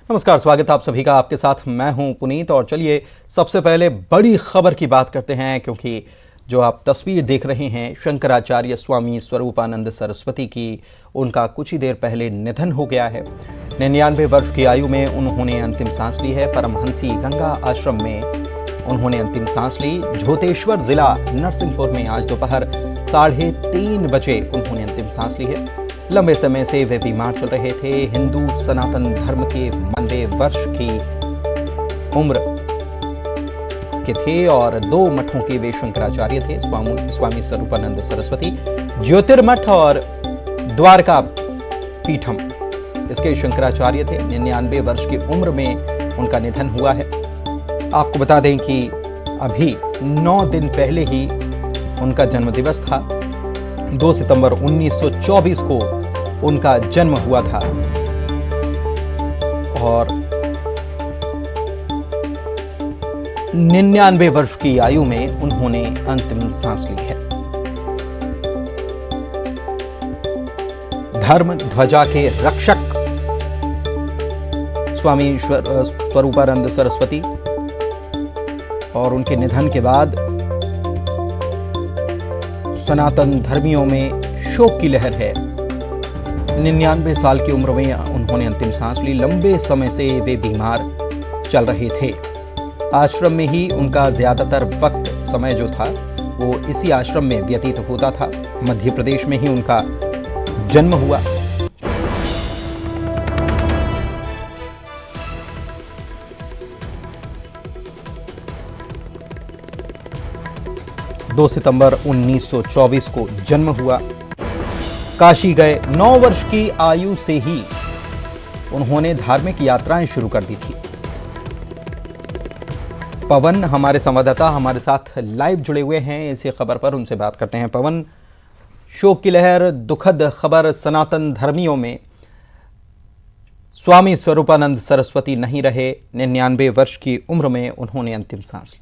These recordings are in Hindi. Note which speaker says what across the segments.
Speaker 1: नमस्कार, स्वागत है आप सभी का। आपके साथ मैं हूं पुनीत। और चलिए सबसे पहले बड़ी खबर की बात करते हैं, क्योंकि जो आप तस्वीर देख रहे हैं शंकराचार्य स्वामी स्वरूपानंद सरस्वती की, उनका कुछ ही देर पहले निधन हो गया है। 99 वर्ष की आयु में उन्होंने अंतिम सांस ली है। परमहंसी गंगा आश्रम में उन्होंने अंतिम सांस ली। झोतेश्वर जिला नरसिंहपुर में आज दोपहर 3:30 बजे उन्होंने अंतिम सांस ली है। लंबे समय से वे बीमार चल रहे थे। हिंदू सनातन धर्म के 92 वर्ष की उम्र के थे और 2 मठों के वे शंकराचार्य थे, स्वामी स्वरूपानंद सरस्वती ज्योतिर्मठ और द्वारका पीठम, इसके शंकराचार्य थे। 99 वर्ष की उम्र में उनका निधन हुआ है। आपको बता दें कि अभी 9 दिन पहले ही उनका जन्मदिवस था। 2 सितंबर 1924 को उनका जन्म हुआ था और 99 वर्ष की आयु में उन्होंने अंतिम सांस ली है। धर्म ध्वजा के रक्षक स्वामी स्वरूपानंद सरस्वती, और उनके निधन के बाद सनातन धर्मियों में शोक की लहर है। 99 साल की उम्र में उन्होंने अंतिम सांस ली। लंबे समय से वे बीमार चल रहे थे। आश्रम में ही उनका ज्यादातर वक्त समय जो था वो इसी आश्रम में व्यतीत होता था। मध्य प्रदेश में ही उनका जन्म हुआ। दो सितंबर 1924 को जन्म हुआ। काशी गए। 9 वर्ष की आयु से ही उन्होंने धार्मिक यात्राएं शुरू कर दी थी। पवन हमारे संवाददाता हमारे साथ लाइव जुड़े हुए हैं इसी खबर पर, उनसे बात करते हैं। पवन, शोक की लहर, दुखद खबर सनातन धर्मियों में। स्वामी स्वरूपानंद सरस्वती नहीं रहे। 99 वर्ष की उम्र में उन्होंने अंतिम सांस ली।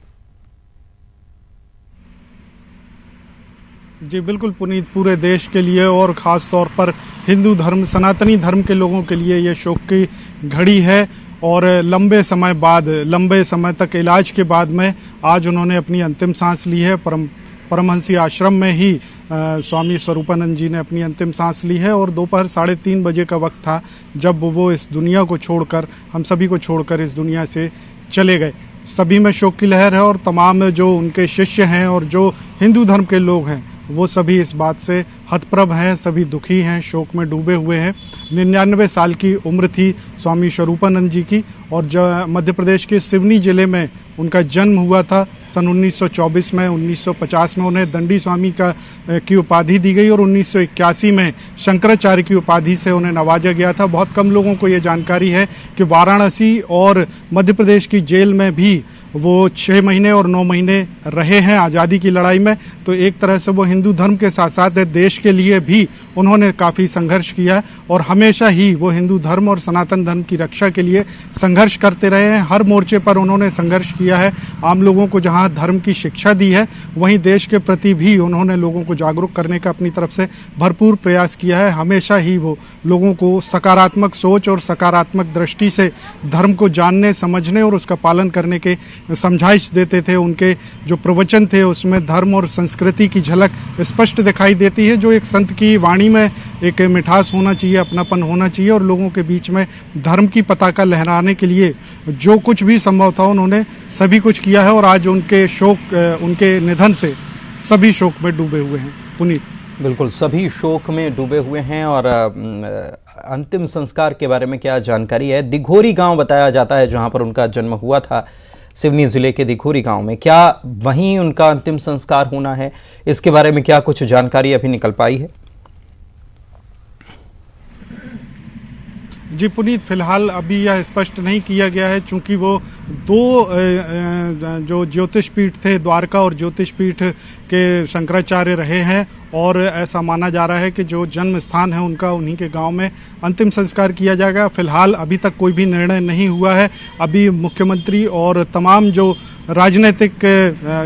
Speaker 2: जी बिल्कुल पुनीत, पूरे देश के लिए और ख़ास तौर पर हिंदू धर्म, सनातनी धर्म के लोगों के लिए ये शोक की घड़ी है। और लंबे समय तक इलाज के बाद में आज उन्होंने अपनी अंतिम सांस ली है। परमहंसी आश्रम में ही स्वामी स्वरूपानंद जी ने अपनी अंतिम सांस ली है। और दोपहर 3:30 बजे का वक्त था जब वो इस दुनिया को छोड़कर, हम सभी को छोड़कर इस दुनिया से चले गए। सभी में शोक की लहर है और तमाम जो उनके शिष्य हैं और जो हिंदू धर्म के लोग हैं वो सभी इस बात से हतप्रभ हैं, सभी दुखी हैं, शोक में डूबे हुए हैं। 99 साल की उम्र थी स्वामी स्वरूपानंद जी की। और मध्य प्रदेश के सिवनी जिले में उनका जन्म हुआ था सन 1924 में। 1950 में उन्हें दंडी स्वामी की उपाधि दी गई और 1981 में शंकराचार्य की उपाधि से उन्हें नवाजा गया था। बहुत कम लोगों को ये जानकारी है कि वाराणसी और मध्य प्रदेश की जेल में भी वो 6 महीने और 9 महीने रहे हैं आज़ादी की लड़ाई में। तो एक तरह से वो हिंदू धर्म के साथ साथ देश के लिए भी उन्होंने काफ़ी संघर्ष किया और हमेशा ही वो हिंदू धर्म और सनातन धर्म की रक्षा के लिए संघर्ष करते रहे हैं। हर मोर्चे पर उन्होंने संघर्ष किया है। आम लोगों को जहां धर्म की शिक्षा दी है, वहीं देश के प्रति भी उन्होंने लोगों को जागरूक करने का अपनी तरफ से भरपूर प्रयास किया है। हमेशा ही वो लोगों को सकारात्मक सोच और सकारात्मक दृष्टि से धर्म को जानने, समझने और उसका पालन करने के समझाइश देते थे। उनके जो प्रवचन थे उसमें धर्म और संस्कृति की झलक स्पष्ट दिखाई देती है। जो एक संत की वाणी में एक मिठास होना चाहिए, अपनापन होना चाहिए और लोगों के बीच में धर्म की पताका लहराने के लिए जो कुछ भी संभव था उन्होंने सभी कुछ किया है। और आज उनके निधन से सभी शोक में डूबे हुए हैं। पुनीत,
Speaker 1: बिल्कुल सभी शोक में डूबे हुए हैं। और अंतिम संस्कार के बारे में क्या जानकारी है? दिघोरी गांव बताया जाता है जहां पर उनका जन्म हुआ था, सिवनी जिले के दिघोरी गांव में। क्या वहीं उनका अंतिम संस्कार होना है? इसके बारे में क्या कुछ जानकारी अभी निकल पाई है?
Speaker 2: जी पुनीत, फिलहाल अभी यह स्पष्ट नहीं किया गया है, चूंकि वो 2 जो ज्योतिष पीठ थे, द्वारका और ज्योतिष पीठ के शंकराचार्य रहे हैं और ऐसा माना जा रहा है कि जो जन्म स्थान है उनका उन्हीं के गांव में अंतिम संस्कार किया जाएगा। फिलहाल अभी तक कोई भी निर्णय नहीं हुआ है। अभी मुख्यमंत्री और तमाम जो राजनीतिक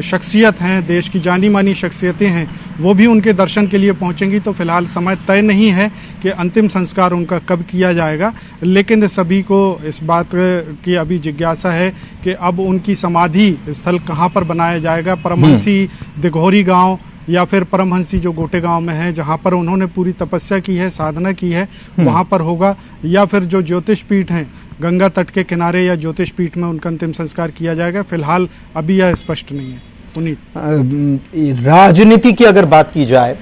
Speaker 2: शख्सियत हैं, देश की जानी मानी शख्सियतें हैं, वो भी उनके दर्शन के लिए पहुंचेंगी। तो फिलहाल समय तय नहीं है कि अंतिम संस्कार उनका कब किया जाएगा, लेकिन सभी को इस बात की अभी जिज्ञासा है कि अब उनकी समाधि स्थल कहाँ पर बनाया जाएगा। परमहंसी दिघोरी गांव या फिर परमहंसी जो गोटे गांव में है, जहां पर उन्होंने पूरी तपस्या की है, साधना की है, वहां पर होगा, या फिर जो ज्योतिष पीठ हैं गंगा तट के किनारे या ज्योतिष पीठ में उनका अंतिम संस्कार किया जाएगा। फिलहाल अभी यह स्पष्ट नहीं है। पुनीत,
Speaker 1: राजनीति की अगर बात की जाए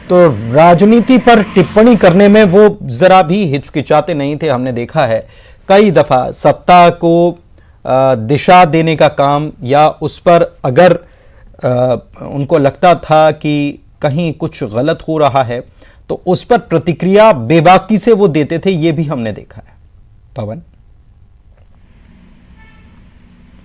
Speaker 1: तो राजनीति पर टिप्पणी करने में वो जरा भी हिचकिचाते नहीं थे। हमने देखा है कई दफा सत्ता को दिशा देने का काम, या उस पर अगर उनको लगता था कि कहीं कुछ गलत हो रहा है तो उस पर प्रतिक्रिया बेबाकी से वो देते थे, ये भी हमने देखा है। पवन,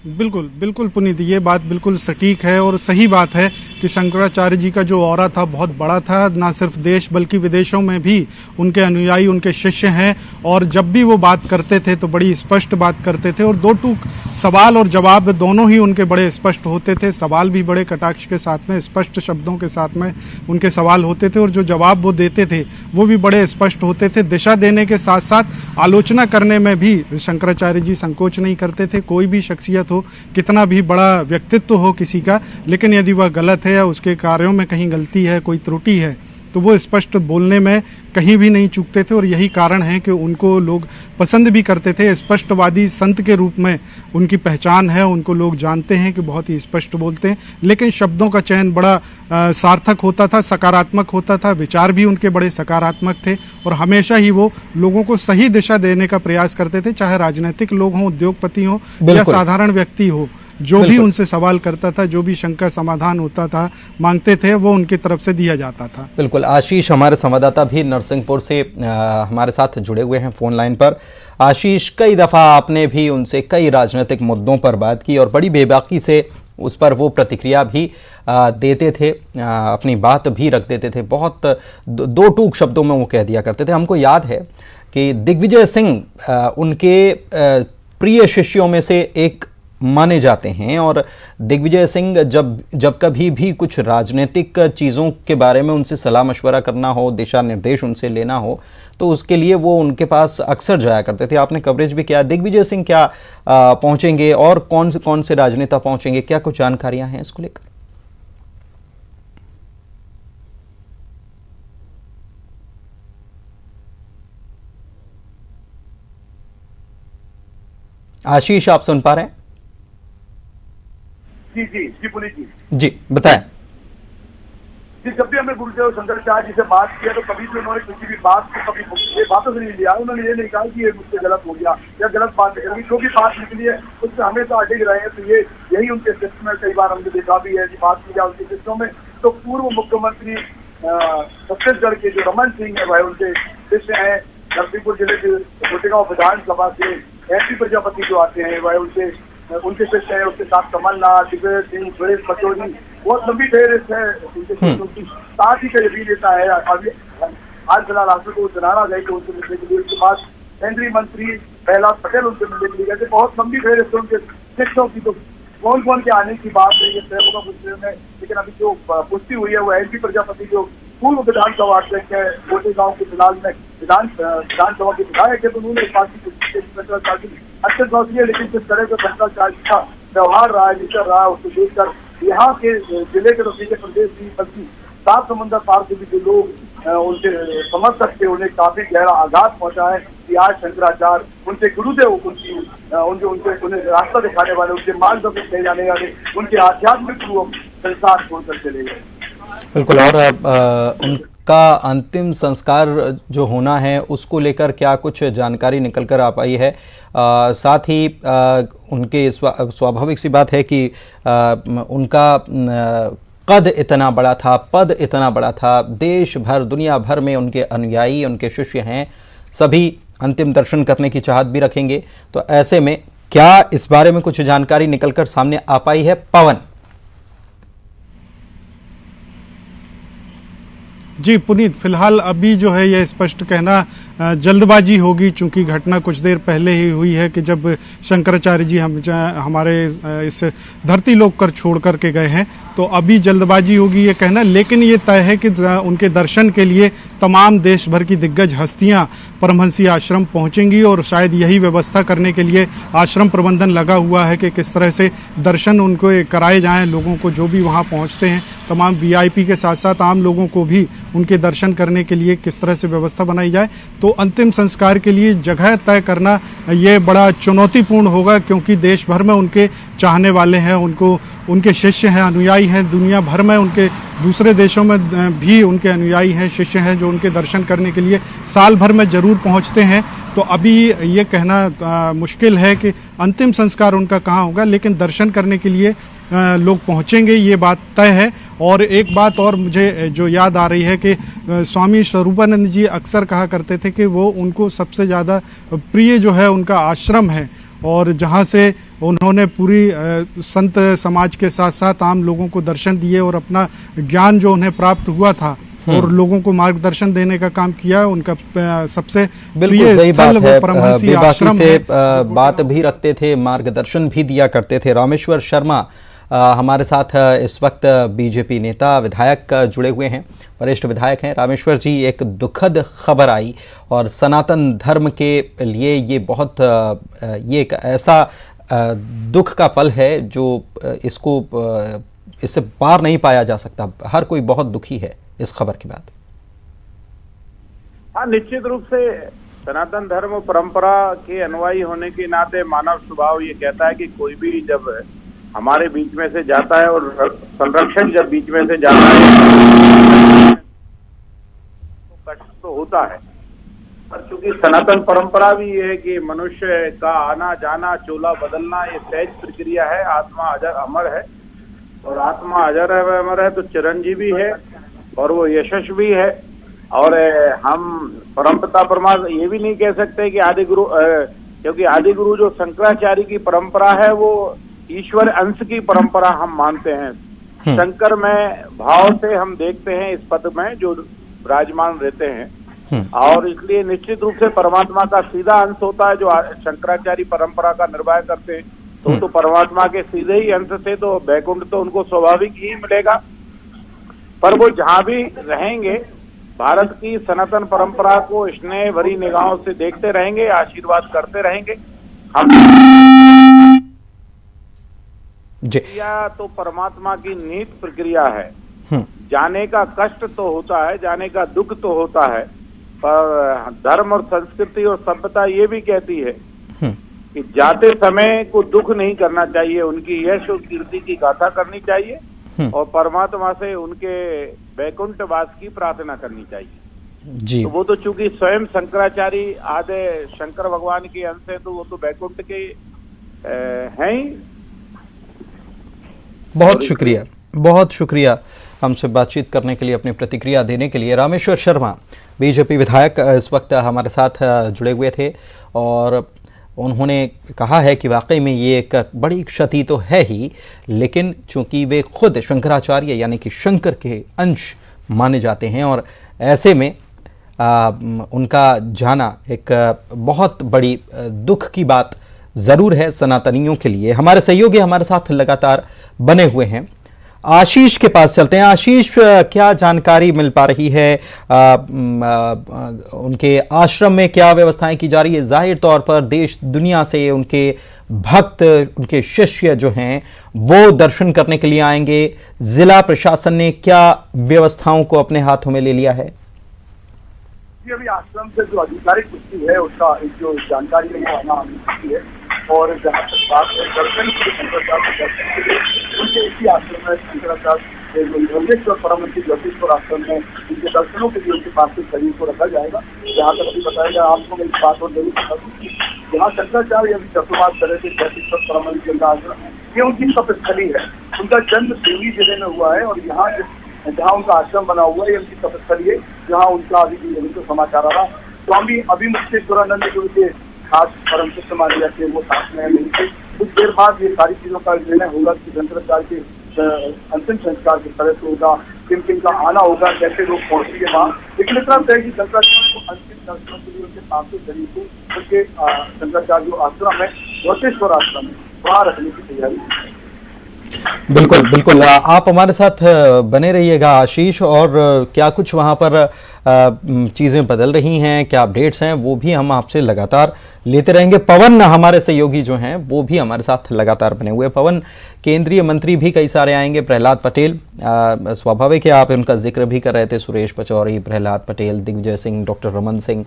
Speaker 2: बिल्कुल बिल्कुल पुनीत, ये बात बिल्कुल सटीक है और सही बात है कि शंकराचार्य जी का जो ऑरा था बहुत बड़ा था। ना सिर्फ देश बल्कि विदेशों में भी उनके अनुयायी, उनके शिष्य हैं, और जब भी वो बात करते थे तो बड़ी स्पष्ट बात करते थे, और दो टूक सवाल और जवाब दोनों ही उनके बड़े स्पष्ट होते थे। सवाल भी बड़े कटाक्ष के साथ में, स्पष्ट शब्दों के साथ में उनके सवाल होते थे, और जो जवाब वो देते थे वो भी बड़े स्पष्ट होते थे। दिशा देने के साथ साथ आलोचना करने में भी शंकराचार्य जी संकोच नहीं करते थे। कोई भी शख्सियत हो, कितना भी बड़ा व्यक्तित्व हो किसी का, लेकिन यदि वह गलत है या उसके कार्यों में कहीं गलती है, कोई त्रुटि है, तो वो स्पष्ट बोलने में कहीं भी नहीं चूकते थे। और यही कारण है कि उनको लोग पसंद भी करते थे। स्पष्टवादी संत के रूप में उनकी पहचान है, उनको लोग जानते हैं कि बहुत ही स्पष्ट बोलते हैं, लेकिन शब्दों का चयन बड़ा सार्थक होता था, सकारात्मक होता था। विचार भी उनके बड़े सकारात्मक थे, और हमेशा ही वो लोगों को सही दिशा देने का प्रयास करते थे, चाहे राजनीतिक लोग हों, उद्योगपति हों या साधारण व्यक्ति हो। जो भी उनसे सवाल करता था, जो भी शंका समाधान होता था, मांगते थे, वो उनकी तरफ से दिया जाता था।
Speaker 1: बिल्कुल। आशीष हमारे संवाददाता भी नरसिंहपुर से हमारे साथ जुड़े हुए हैं फोन लाइन पर। आशीष, कई दफ़ा आपने भी उनसे कई राजनीतिक मुद्दों पर बात की और बड़ी बेबाकी से उस पर वो प्रतिक्रिया भी देते थे, अपनी बात भी रख देते थे। बहुत दो टूक शब्दों में वो कह दिया करते थे। हमको याद है कि दिग्विजय सिंह उनके प्रिय शिष्यों में से एक माने जाते हैं, और दिग्विजय सिंह जब कभी भी कुछ राजनीतिक चीज़ों के बारे में उनसे सलाह मशवरा करना हो, दिशा निर्देश उनसे लेना हो, तो उसके लिए वो उनके पास अक्सर जाया करते थे। आपने कवरेज भी किया। दिग्विजय सिंह क्या पहुंचेंगे और कौन से राजनेता पहुंचेंगे, क्या कुछ जानकारियां हैं इसको लेकर? आशीष, आप सुन पा रहे हैं?
Speaker 3: जी जी जी पुनीत जी
Speaker 1: जी बताएं।
Speaker 3: जी, जब भी हमने गुरुदेव शंकराचार्य जी से बात किया तो कभी भी उन्होंने किसी भी बात को कभी ये बातों से नहीं लिया। उन्होंने ये नहीं कहा कि ये मुझसे गलत हो गया या गलत बात निकली। जो भी बात निकली है उससे हमेशा अडिग रहे हैं। तो ये यही उनके शिष्य में कई बार हमने देखा भी है कि बात की जाए उनके शिष्यों में तो पूर्व मुख्यमंत्री छत्तीसगढ़ के जो रमन सिंह है वह उनके शिष्य हैं। नरसिंहपुर जिले के गोटेगांव विधानसभा से MP प्रजापति जो आते हैं वह उनके शिष्य हैं। उसके साथ कमलनाथ, दिग्विजय सिंह, सुरेश पचौरी, बहुत लंबी फेहरिस्त है उनकी। साथ ही कई अभी नेता है। अभी हाल फिलहाल राष्ट्र को चुनाना गए तो उनसे मिलने के लिए, उसके बाद केंद्रीय मंत्री प्रहलाद पटेल उनसे मिलने के लिए गए। बहुत लंबी फेहरिस्त है उनके शिष्यों की। तो कौन कौन के आने की बात है ये तय होगा कुछ देर में, लेकिन अभी जो पुष्टि हुई है वो MP प्रजापति जो पूर्व विधानसभा अध्यक्ष है गोटेगांव के फिलहाल में विधानसभा के विधायक है, तो उन्होंने इस बात की अच्छे बात है। लेकिन जिस तरह से शंकराचार्य का व्यवहार रहा है, विचर रहा है, उसको देखकर यहाँ के जिले के रसीले प्रदेश भी बल्कि सात समुद्र पार से भी जो लोग उनके समर्थक थे उन्हें काफी गहरा आघात पहुंचा है कि आज शंकराचार्य उनके गुरुदेव उन्हें रास्ता दिखाने वाले, उनके मार्गदर्शक किए जाने वाले, उनके आध्यात्मिक संसार छोड़कर चले गए।
Speaker 1: बिल्कुल। और उनका अंतिम संस्कार जो होना है उसको लेकर क्या कुछ जानकारी निकल कर आ पाई है? साथ ही उनके स्वाभाविक सी बात है कि उनका कद इतना बड़ा था, पद इतना बड़ा था, देश भर दुनिया भर में उनके अनुयायी, उनके शिष्य हैं, सभी अंतिम दर्शन करने की चाहत भी रखेंगे। तो ऐसे में क्या इस बारे में कुछ जानकारी निकलकर सामने आ पाई है? पवन,
Speaker 2: जी पुनीत, फिलहाल अभी जो है ये स्पष्ट कहना जल्दबाजी होगी, चूंकि घटना कुछ देर पहले ही हुई है कि जब शंकराचार्य जी हमारे इस धरती लोक कर छोड़ करके गए हैं, तो अभी जल्दबाजी होगी ये कहना। लेकिन ये तय है कि उनके दर्शन के लिए तमाम देश भर की दिग्गज हस्तियां परमहंसी आश्रम पहुंचेंगी और शायद यही व्यवस्था करने के लिए आश्रम प्रबंधन लगा हुआ है कि किस तरह से दर्शन उनको कराए जाएं। लोगों को जो भी वहां पहुंचते हैं, तमाम वीआईपी के साथ साथ आम लोगों को भी उनके दर्शन करने के लिए किस तरह से व्यवस्था बनाई जाए। तो अंतिम संस्कार के लिए जगह तय करना ये बड़ा चुनौतीपूर्ण होगा, क्योंकि देश भर में उनके चाहने वाले हैं, उनके शिष्य हैं, अनुयायी हैं। दुनिया भर में उनके दूसरे देशों में भी उनके अनुयायी हैं, शिष्य हैं, जो उनके दर्शन करने के लिए साल भर में जरूर पहुंचते हैं। तो अभी ये कहना मुश्किल है कि अंतिम संस्कार उनका कहाँ होगा, लेकिन दर्शन करने के लिए लोग पहुंचेंगे, ये बात तय है। और एक बात और मुझे जो याद आ रही है कि स्वामी स्वरूपानंद जी अक्सर कहा करते थे कि वो उनको सबसे ज़्यादा प्रिय जो है उनका आश्रम है, और जहाँ से उन्होंने पूरी संत समाज के साथ साथ आम लोगों को दर्शन दिए और अपना ज्ञान जो उन्हें प्राप्त हुआ था और लोगों को मार्गदर्शन देने का काम किया। उनका सबसे प्रिय स्थल वो परमहंसी आश्रम
Speaker 1: से बात भी रखते थे, मार्गदर्शन भी दिया करते थे। रामेश्वर शर्मा हमारे साथ इस वक्त बीजेपी नेता विधायक जुड़े हुए हैं, वरिष्ठ विधायक हैं। रामेश्वर जी, एक दुखद खबर आई और सनातन धर्म के लिए ये बहुत ये एक ऐसा दुख का पल है जो इससे पार नहीं पाया जा सकता। हर कोई बहुत दुखी है इस खबर के बाद।
Speaker 4: हाँ, निश्चित रूप से सनातन धर्म परंपरा के अनुयायी होने के नाते मानव स्वभाव ये कहता है कि कोई भी जब हमारे बीच में से जाता है और संरक्षक जब बीच में से जाता है तो कष्ट तो होता है। पर चूंकि सनातन परंपरा भी ये है कि मनुष्य का आना जाना, चोला बदलना ये सहज प्रक्रिया है। आत्मा अजर अमर है, और आत्मा अजर है, अमर है तो चिरंजीवी है और वो यशस्वी है। और हम परमपिता परमात्मा ये भी नहीं कह सकते कि आदि गुरु, क्योंकि आदि गुरु जो शंकराचार्य की परंपरा है वो ईश्वर अंश की परंपरा हम मानते हैं। शंकर में भाव से हम देखते हैं इस पद में जो विराजमान रहते हैं, और इसलिए निश्चित रूप से परमात्मा का सीधा अंश होता है जो शंकराचार्य परंपरा का निर्वाह करते हैं। तो परमात्मा के सीधे ही अंश से तो वैकुंठ तो उनको स्वाभाविक ही मिलेगा। पर वो जहां भी रहेंगे भारत की सनातन परंपरा को स्नेह भरी निगाहों से देखते रहेंगे, आशीर्वाद करते रहेंगे। हम प्रक्रिया तो परमात्मा की निहित प्रक्रिया है। जाने का कष्ट तो होता है, जाने का दुख तो होता है, पर धर्म और संस्कृति और सभ्यता ये भी कहती है कि जाते समय को दुख नहीं करना चाहिए, उनकी यश और कीर्ति की गाथा करनी चाहिए और परमात्मा से उनके वैकुंठ वास की प्रार्थना करनी चाहिए
Speaker 1: जी।
Speaker 4: तो वो तो चूंकि स्वयं शंकराचार्य आदि शंकर भगवान के अंश है, तो वो तो वैकुंठ के हैं ही।
Speaker 1: बहुत शुक्रिया हमसे बातचीत करने के लिए, अपनी प्रतिक्रिया देने के लिए। रामेश्वर शर्मा बीजेपी विधायक इस वक्त हमारे साथ जुड़े हुए थे और उन्होंने कहा है कि वाकई में ये एक बड़ी क्षति तो है ही, लेकिन चूंकि वे खुद शंकराचार्य यानी कि शंकर के अंश माने जाते हैं और ऐसे में उनका जाना एक बहुत बड़ी दुख की बात ज़रूर है सनातनियों के लिए। हमारे सहयोगी हमारे साथ लगातार बने हुए हैं। आशीष के पास चलते हैं। आशीष, क्या जानकारी मिल पा रही है? उनके आश्रम में क्या व्यवस्थाएं की जा रही है? जाहिर तौर पर देश दुनिया से उनके भक्त, उनके शिष्य जो हैं वो दर्शन करने के लिए आएंगे। जिला प्रशासन ने क्या व्यवस्थाओं को अपने हाथों में ले लिया है?
Speaker 3: ये अभी आश्रम से जो आधिकारिक पुष्टि है उसका जो जानकारी है वो आना है, और जहाँ तक बात है दर्शन के लिए उनके इसी आश्रम में शंकराचार्य योगेश्वर परमहंसी ज्योतिश्वर आश्रम में उनके दर्शनों के लिए उनके पार्थिव शरीर को रखा जाएगा। जहाँ तक अभी बताया आपको मैं इस बात और जरूर बता दूँ कि जहाँ शंकराचार्य अभी चतुर्मास करे थे ज्योतिश्वर परमहंसी का आश्रम, ये उनकी तपस्थली है। उनका जन्म देवी जिले में हुआ है और यहाँ जहाँ उनका आश्रम बना हुआ है ये उनकी तपस्थली है, जहाँ उनका अभी तो समाचार आ रहा। स्वामी अभिमुक्तेश्वरानंद जो उनके खास परम शिष्य माने जाते हैं वो साथ में नहीं थे। कुछ देर बाद ये सारी चीजों का निर्णय होगा कि शंकराचार्य के अंतिम संस्कार किस तरह से होगा, किन किन का आना होगा, कैसे लोग पहुंचेंगे वहाँ। लेकिन इतना तय कि शंकराचार्य को अंतिम दर्शनों के लिए उनके सामने शरीर को उनके शंकराचार्य जो आश्रम है, वटेश्वर आश्रम है, वहाँ रखने की तैयारी।
Speaker 1: बिल्कुल बिल्कुल, आप हमारे साथ बने रहिएगा आशीष, और क्या कुछ वहाँ पर चीज़ें बदल रही हैं, क्या अपडेट्स हैं, वो भी हम आपसे लगातार लेते रहेंगे। पवन हमारे सहयोगी जो हैं वो भी हमारे साथ लगातार बने हुए। पवन, केंद्रीय मंत्री भी कई सारे आएंगे, प्रहलाद पटेल स्वाभाविक है, आप उनका जिक्र भी कर रहे थे, सुरेश पचौरी, प्रहलाद पटेल, दिग्विजय सिंह, डॉक्टर रमन सिंह,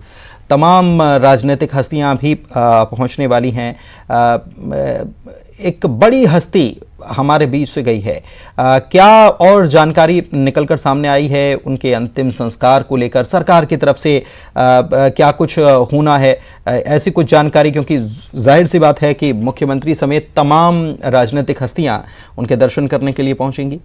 Speaker 1: तमाम राजनीतिक हस्तियां भी पहुंचने वाली हैं। एक बड़ी हस्ती हमारे बीच से गई है, क्या और जानकारी निकलकर सामने आई है उनके अंतिम संस्कार को लेकर सरकार की तरफ से? क्या कुछ होना है, ऐसी कुछ जानकारी? क्योंकि जाहिर सी बात है कि मुख्यमंत्री समेत तमाम राजनीतिक हस्तियां उनके दर्शन करने के लिए पहुंचेंगी।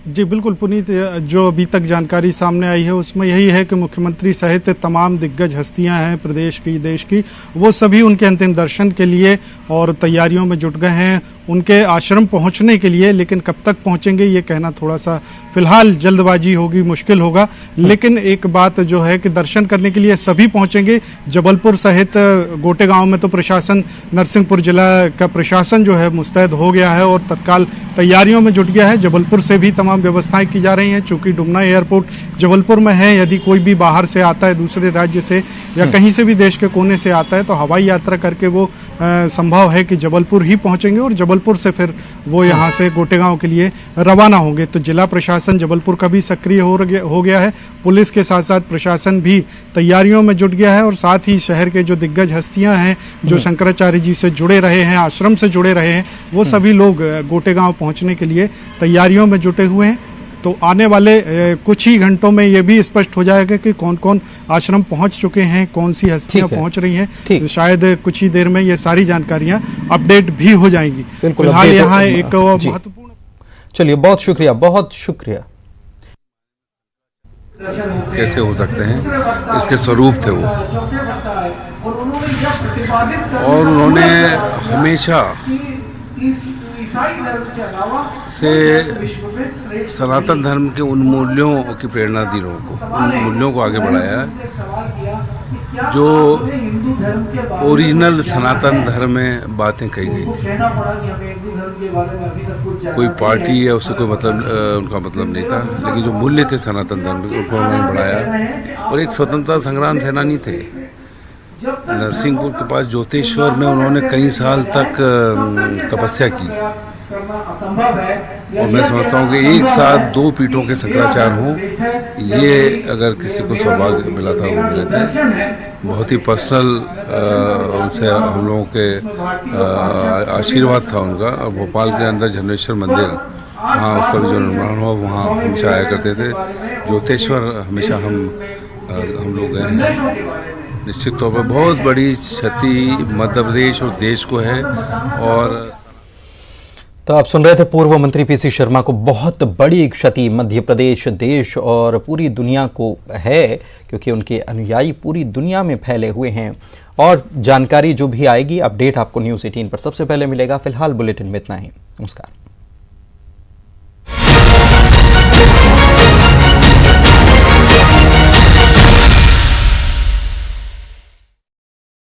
Speaker 2: जी बिल्कुल पुनीत, जो अभी तक जानकारी सामने आई है उसमें यही है कि मुख्यमंत्री सहित तमाम दिग्गज हस्तियां हैं प्रदेश की, देश की, वो सभी उनके अंतिम दर्शन के लिए और तैयारियों में जुट गए हैं उनके आश्रम पहुंचने के लिए। लेकिन कब तक पहुंचेंगे ये कहना थोड़ा सा फिलहाल जल्दबाजी होगी, मुश्किल होगा। लेकिन एक बात जो है कि दर्शन करने के लिए सभी पहुंचेंगे। जबलपुर सहित गोटेगांव में तो प्रशासन, नरसिंहपुर जिला का प्रशासन जो है मुस्तैद हो गया है और तत्काल तैयारियों में जुट गया है। जबलपुर से भी तमाम व्यवस्थाएं की जा रही हैं, चूंकि डुमना एयरपोर्ट जबलपुर में है। यदि कोई भी बाहर से आता है, दूसरे राज्य से या कहीं से भी देश के कोने से आता है, तो हवाई यात्रा करके वो संभव है कि जबलपुर ही पहुंचेंगे और जबलपुर से फिर वो यहाँ से गोटेगांव के लिए रवाना होंगे। तो जिला प्रशासन जबलपुर का भी सक्रिय हो गया है। पुलिस के साथ साथ प्रशासन भी तैयारियों में जुट गया है और साथ ही शहर के जो दिग्गज हस्तियां हैं, जो शंकराचार्य जी से जुड़े रहे हैं, आश्रम से जुड़े रहे हैं, वो सभी लोग गोटेगांव पहुंचने के लिए तैयारियों में जुटे हुए हैं। तो आने वाले कुछ ही घंटों में ये भी स्पष्ट हो जाएगा कि कौन कौन आश्रम पहुंच चुके हैं, कौन सी हस्तियां पहुंच रही हैं। तो शायद कुछ ही देर में ये सारी जानकारियां अपडेट भी हो जाएंगी। फिलहाल यहाँ एक महत्वपूर्ण,
Speaker 1: चलिए बहुत शुक्रिया, बहुत शुक्रिया।
Speaker 5: कैसे हो सकते हैं, इसके स्वरूप थे वो, और उन्होंने हमेशा से सनातन धर्म के उन मूल्यों की प्रेरणा दी लोगों को, उन मूल्यों को आगे बढ़ाया है जो ओरिजिनल सनातन धर्म में बातें कही गई थी। कोई पार्टी या उससे कोई मतलब उनका मतलब नहीं था, लेकिन जो मूल्य थे सनातन धर्म के, उनको उन्होंने बढ़ाया। और एक स्वतंत्रता संग्राम सेनानी थे। नरसिंहपुर के पास ज्योतेश्वर में उन्होंने कई साल तक तपस्या की, और मैं समझता हूँ कि एक साथ दो पीठों के शंकराचार्य हों, ये अगर किसी को सौभाग्य मिला था वो मिले थे। बहुत ही पर्सनल उनसे हम लोगों के आशीर्वाद था उनका। और भोपाल के अंदर झरनेश्वर मंदिर, वहाँ उसका भी जो निर्माण हुआ, वहाँ हमेशा आया करते थे। ज्योतेश्वर हमेशा हम लोग गए हैं। निश्चित तौर पर बहुत बड़ी क्षति मध्य प्रदेश और देश को है। और
Speaker 1: तो आप सुन रहे थे पूर्व मंत्री पीसी शर्मा को। बहुत बड़ी क्षति मध्य प्रदेश, देश और पूरी दुनिया को है, क्योंकि उनके अनुयायी पूरी दुनिया में फैले हुए हैं। और जानकारी जो भी आएगी, अपडेट आपको न्यूज़ 18 पर सबसे पहले मिलेगा। फिलहाल बुलेटिन में इतना ही। नमस्कार।